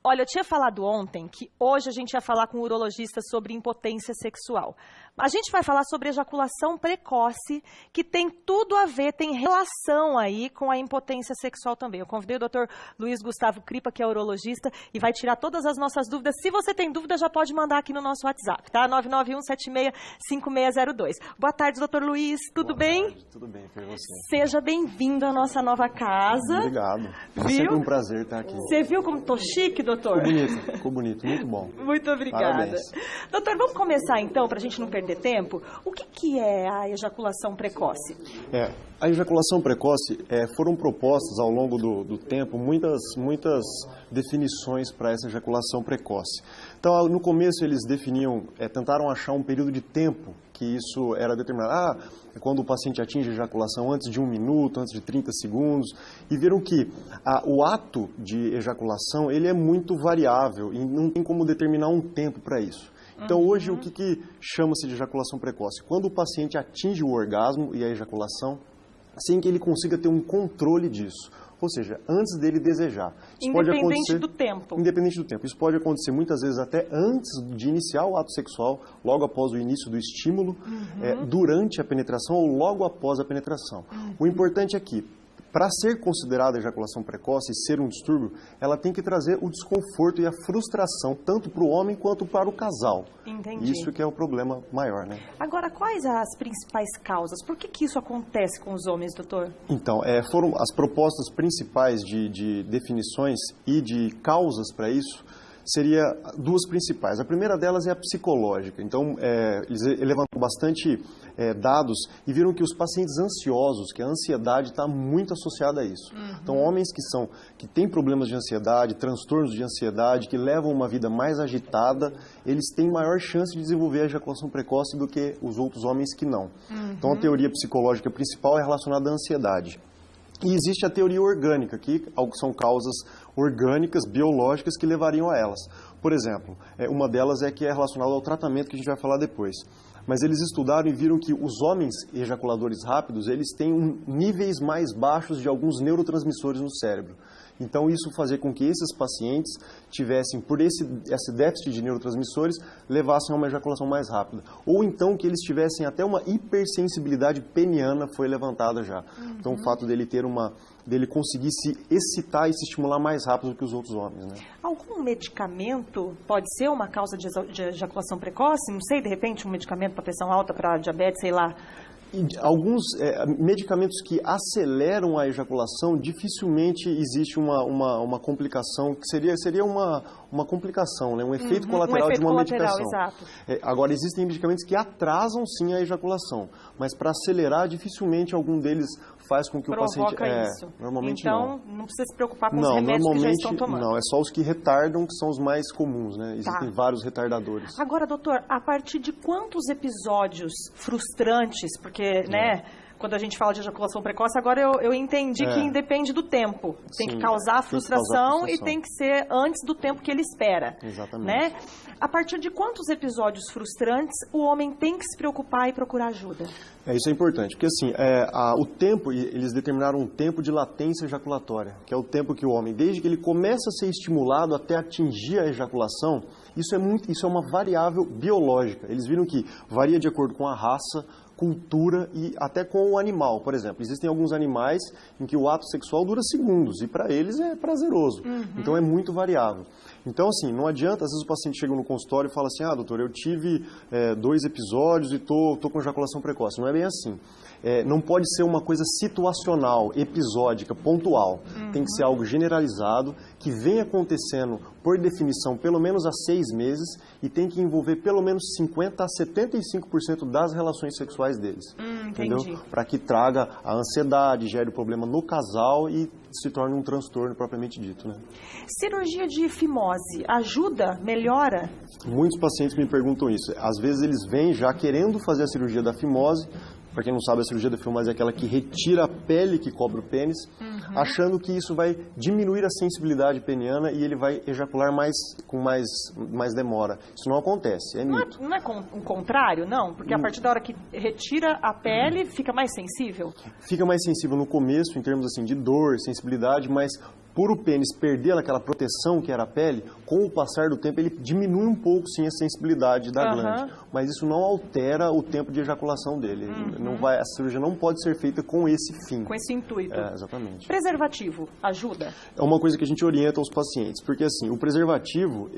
Olha, eu tinha falado ontem que hoje a gente ia falar com um urologista sobre impotência sexual. A gente vai falar sobre ejaculação precoce, que tem tudo a ver, tem relação aí com a impotência sexual também. Eu convidei o Dr. Luiz Gustavo Cripa, que é urologista, e vai tirar todas as nossas dúvidas. Se você tem dúvida, já pode mandar aqui no nosso WhatsApp, tá? 991765602. Boa tarde, Dr. Luiz. Tudo bem? Boa tarde, tudo bem, foi você. Seja bem-vindo à nossa nova casa. Obrigado. É Viu? sempre um prazer estar aqui. Você viu como tô chique, doutor? Ficou bonito, muito bom. Muito obrigada. Parabéns. Doutor, vamos começar então, para a gente não perder tempo. O que é a ejaculação precoce? A ejaculação precoce foram propostas ao longo do tempo muitas definições para essa ejaculação precoce. Então, no começo eles definiam, tentaram achar um período de tempo que isso era determinado. Quando o paciente atinge a ejaculação antes de 1 minuto, antes de 30 segundos, e viram que o ato de ejaculação ele é muito variável e não tem como determinar um tempo para isso. Então, hoje, o que chama-se de ejaculação precoce? Quando o paciente atinge o orgasmo e a ejaculação, sem que ele consiga ter um controle disso. Ou seja, antes dele desejar. Isso Independente do tempo. Independente do tempo. Isso pode acontecer muitas vezes até antes de iniciar o ato sexual, logo após o início do estímulo, durante a penetração ou logo após a penetração. O importante é que, para ser considerada ejaculação precoce e ser um distúrbio, ela tem que trazer o desconforto e a frustração, tanto para o homem quanto para o casal. Entendi. Isso que é o problema maior, né? Agora, quais as principais causas? Por que isso acontece com os homens, doutor? Então, foram as propostas principais de definições e de causas para isso, seria duas principais. A primeira delas é a psicológica. Então, eles levantaram bastante dados e viram que os pacientes ansiosos, que a ansiedade está muito associada a isso. Então, homens que têm problemas de ansiedade, transtornos de ansiedade, que levam uma vida mais agitada, eles têm maior chance de desenvolver a ejaculação precoce do que os outros homens que não. Então, a teoria psicológica principal é relacionada à ansiedade. E existe a teoria orgânica, que são causas orgânicas, biológicas, que levariam a elas. Por exemplo, uma delas é que é relacionada ao tratamento, que a gente vai falar depois. Mas eles estudaram e viram que os homens ejaculadores rápidos, eles têm níveis mais baixos de alguns neurotransmissores no cérebro. Então, isso fazia com que esses pacientes tivessem, por esse déficit de neurotransmissores, levassem a uma ejaculação mais rápida. Ou então que eles tivessem até uma hipersensibilidade peniana, foi levantada já. Então, o fato dele conseguir se excitar e se estimular mais rápido do que os outros homens, né? Algum medicamento pode ser uma causa de ejaculação precoce? Não sei, de repente, um medicamento para pressão alta, para diabetes, sei lá. Alguns medicamentos que aceleram a ejaculação, dificilmente existe uma complicação, que seria uma complicação, né? Um efeito colateral de uma medicação. Exato. Agora, existem medicamentos que atrasam sim a ejaculação, mas para acelerar, dificilmente algum deles faz com que o paciente... isso. Normalmente então, não precisa se preocupar com os remédios que já estão tomando. Não, é só os que retardam, que são os mais comuns, né? Existem vários retardadores. Agora, doutor, a partir de quantos episódios frustrantes, porque, né, quando a gente fala de ejaculação precoce, agora eu entendi que independe do tempo. Tem que causar frustração e tem que ser antes do tempo que ele espera. Exatamente. Né? A partir de quantos episódios frustrantes o homem tem que se preocupar e procurar ajuda? Isso é importante, porque assim, o tempo, eles determinaram um tempo de latência ejaculatória, que é o tempo que o homem, desde que ele começa a ser estimulado até atingir a ejaculação, isso é uma variável biológica. Eles viram que varia de acordo com a raça, cultura e até com o animal. Por exemplo, existem alguns animais em que o ato sexual dura segundos e para eles é prazeroso. Então é muito variável. Então, assim, não adianta, às vezes o paciente chega no consultório e fala assim, doutor, eu tive 2 episódios e tô com ejaculação precoce. Não é bem assim. Não pode ser uma coisa situacional, episódica, pontual. Tem que ser algo generalizado, que vem acontecendo, por definição, pelo menos há 6 meses e tem que envolver pelo menos 50% a 75% das relações sexuais deles. Entendeu? Para que traga a ansiedade, gere o problema no casal e se torne um transtorno propriamente dito, né? Cirurgia de fimose ajuda? Melhora? Muitos pacientes me perguntam isso. Às vezes eles vêm já querendo fazer a cirurgia da fimose. Para quem não sabe, a cirurgia da fimose é aquela que retira a pele que cobre o pênis, achando que isso vai diminuir a sensibilidade peniana e ele vai ejacular com mais demora. Isso não acontece, é mito. Não é o contrário, não? Porque a partir da hora que retira a pele, fica mais sensível? Fica mais sensível no começo, em termos assim, de dor, sensibilidade, mas por o pênis perder aquela proteção que era a pele, com o passar do tempo ele diminui um pouco sim a sensibilidade da glande, mas isso não altera o tempo de ejaculação dele. A cirurgia não pode ser feita com esse fim. Com esse intuito. Exatamente. Preservativo ajuda? É uma coisa que a gente orienta aos pacientes, porque assim, o preservativo,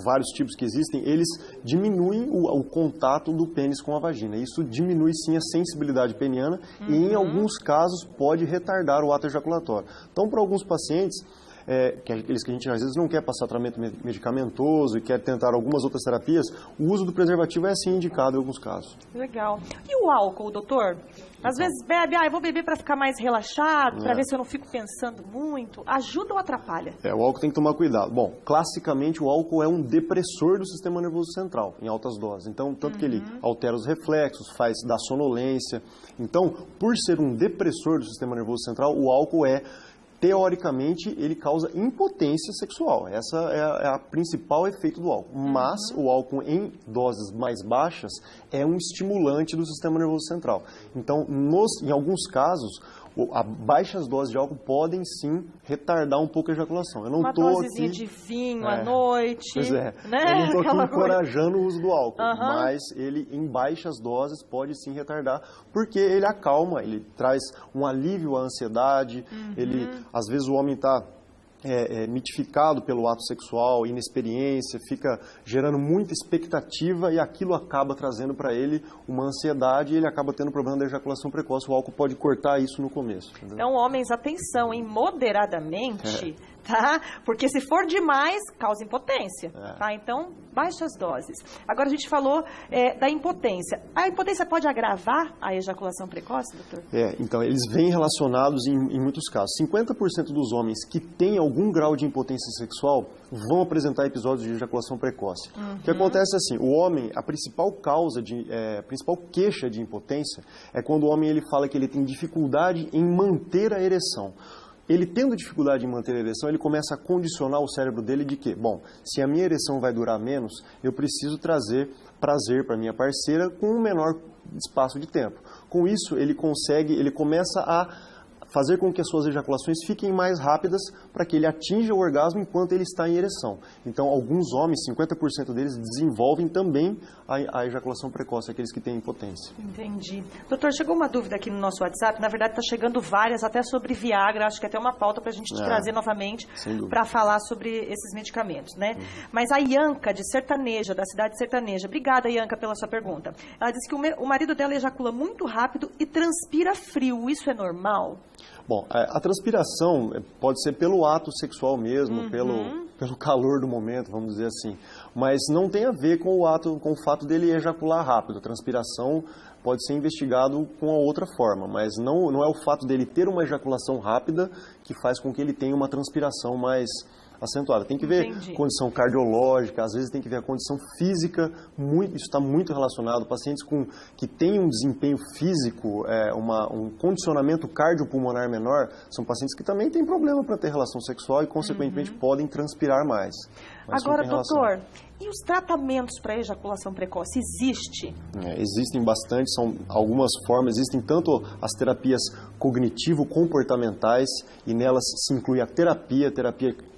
vários tipos que existem, eles diminuem o contato do pênis com a vagina. Isso diminui sim a sensibilidade peniana e em alguns casos pode retardar o ato ejaculatório. Então, para alguns pacientes, aqueles que a gente às vezes não quer passar tratamento medicamentoso e quer tentar algumas outras terapias, o uso do preservativo é sim indicado em alguns casos. Legal. E o álcool, doutor? Às vezes bebe, eu vou beber para ficar mais relaxado, para ver se eu não fico pensando muito. Ajuda ou atrapalha? O álcool tem que tomar cuidado. Bom, classicamente o álcool é um depressor do sistema nervoso central, em altas doses. Então, tanto que ele altera os reflexos, dá sonolência. Então, por ser um depressor do sistema nervoso central, o álcool teoricamente, ele causa impotência sexual. Essa é a principal efeito do álcool. Mas o álcool em doses mais baixas é um estimulante do sistema nervoso central. Então, em alguns casos, baixas doses de álcool podem sim retardar um pouco a ejaculação. Eu não Uma dosezinha de vinho à noite. Pois é. Né? Eu não estou aqui encorajando o uso do álcool, mas ele em baixas doses pode sim retardar, porque ele acalma, ele traz um alívio à ansiedade, às vezes o homem está mitificado pelo ato sexual, inexperiência, fica gerando muita expectativa e aquilo acaba trazendo para ele uma ansiedade e ele acaba tendo problema da ejaculação precoce. O álcool pode cortar isso no começo. Entendeu? Então, homens, atenção, moderadamente, tá? Porque se for demais, causa impotência, tá? Então, baixas doses. Agora, a gente falou da impotência. A impotência pode agravar a ejaculação precoce, doutor? Então, eles vêm relacionados em muitos casos. 50% dos homens que têm algum grau de impotência sexual vão apresentar episódios de ejaculação precoce. O que acontece é assim, o homem, a principal queixa de impotência é quando o homem ele fala que ele tem dificuldade em manter a ereção. Ele tendo dificuldade em manter a ereção, ele começa a condicionar o cérebro dele de que, bom, se a minha ereção vai durar menos, eu preciso trazer prazer para minha parceira com um menor espaço de tempo. Com isso, ele começa a fazer com que as suas ejaculações fiquem mais rápidas para que ele atinja o orgasmo enquanto ele está em ereção. Então, alguns homens, 50% deles, desenvolvem também a ejaculação precoce, aqueles que têm impotência. Entendi. Doutor, chegou uma dúvida aqui no nosso WhatsApp, na verdade está chegando várias, até sobre Viagra, acho que até uma pauta para a gente trazer novamente para falar sobre esses medicamentos, né? Mas a Ianca, de Sertaneja, da cidade de Sertaneja, obrigada, Ianca, pela sua pergunta. Ela disse que o marido dela ejacula muito rápido e transpira frio, isso é normal? Bom, a transpiração pode ser pelo ato sexual mesmo, pelo calor do momento, vamos dizer assim. Mas não tem a ver com o fato dele ejacular rápido. A transpiração pode ser investigado com a outra forma, mas não é o fato dele ter uma ejaculação rápida que faz com que ele tenha uma transpiração mais acentuada. Tem que ver condição cardiológica, às vezes tem que ver a condição física, isso está muito relacionado. Pacientes que têm um desempenho físico, um condicionamento cardiopulmonar menor, são pacientes que também têm problema para ter relação sexual e, consequentemente, podem transpirar mais. Agora, doutor, e os tratamentos para ejaculação precoce? Existem bastante, são algumas formas, existem tanto as terapias cognitivo-comportamentais, e nelas se inclui a terapia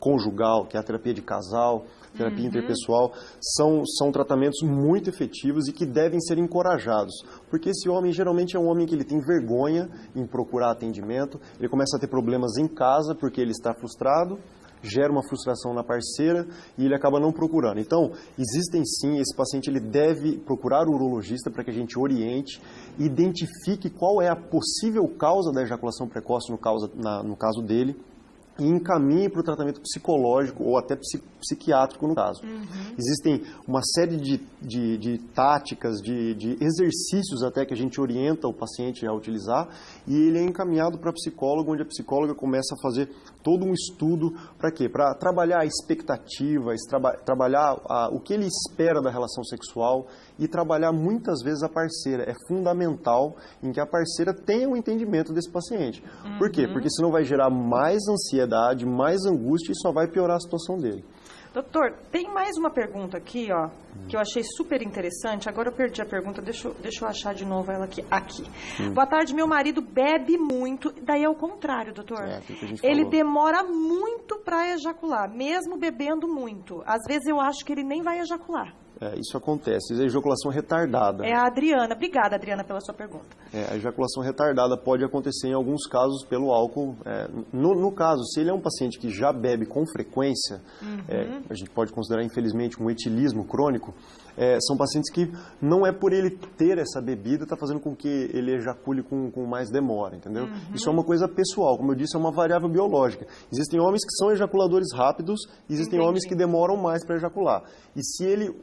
conjugal, que é a terapia de casal, terapia interpessoal, são tratamentos muito efetivos e que devem ser encorajados, porque esse homem geralmente é um homem que ele tem vergonha em procurar atendimento, ele começa a ter problemas em casa porque ele está frustrado, gera uma frustração na parceira e ele acaba não procurando. Então, existem sim, esse paciente ele deve procurar o urologista para que a gente oriente, identifique qual é a possível causa da ejaculação precoce no caso dele, e encaminhe para o tratamento psicológico ou até psiquiátrico no caso. Existem uma série de táticas, de exercícios até que a gente orienta o paciente a utilizar e ele é encaminhado para a psicóloga, onde a psicóloga começa a fazer todo um estudo para quê? Para trabalhar a expectativa, trabalhar o que ele espera da relação sexual e trabalhar muitas vezes a parceira. É fundamental em que a parceira tenha um entendimento desse paciente. Por quê? Porque senão vai gerar mais ansiedade, mais angústia e só vai piorar a situação dele. Doutor, tem mais uma pergunta aqui, ó, que eu achei super interessante. Agora eu perdi a pergunta, deixa eu achar de novo ela aqui. Boa tarde, meu marido bebe muito, daí é o contrário, doutor. Ele demora muito para ejacular, mesmo bebendo muito. Às vezes eu acho que ele nem vai ejacular. Isso acontece, é ejaculação retardada. É a Adriana. Obrigada, Adriana, pela sua pergunta. A ejaculação retardada pode acontecer em alguns casos pelo álcool. No caso, se ele é um paciente que já bebe com frequência, a gente pode considerar, infelizmente, um etilismo crônico, são pacientes que não é por ele ter essa bebida, está fazendo com que ele ejacule com mais demora, entendeu? Isso é uma coisa pessoal, como eu disse, é uma variável biológica. Existem homens que são ejaculadores rápidos, existem homens que demoram mais para ejacular. E se ele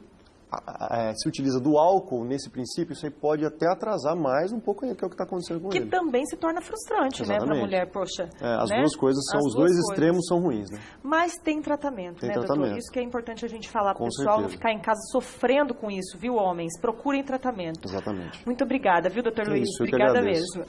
se utiliza do álcool nesse princípio, isso aí pode até atrasar mais um pouco ainda, que é o que está acontecendo com ele. Que também se torna frustrante, né, para a mulher, poxa. As duas coisas são, os dois extremos são ruins, né? Mas tem tratamento, né, doutor? Isso que é importante a gente falar para o pessoal, não ficar em casa sofrendo com isso, viu, homens? Procurem tratamento. Exatamente. Muito obrigada, viu, doutor Luiz? Obrigada mesmo.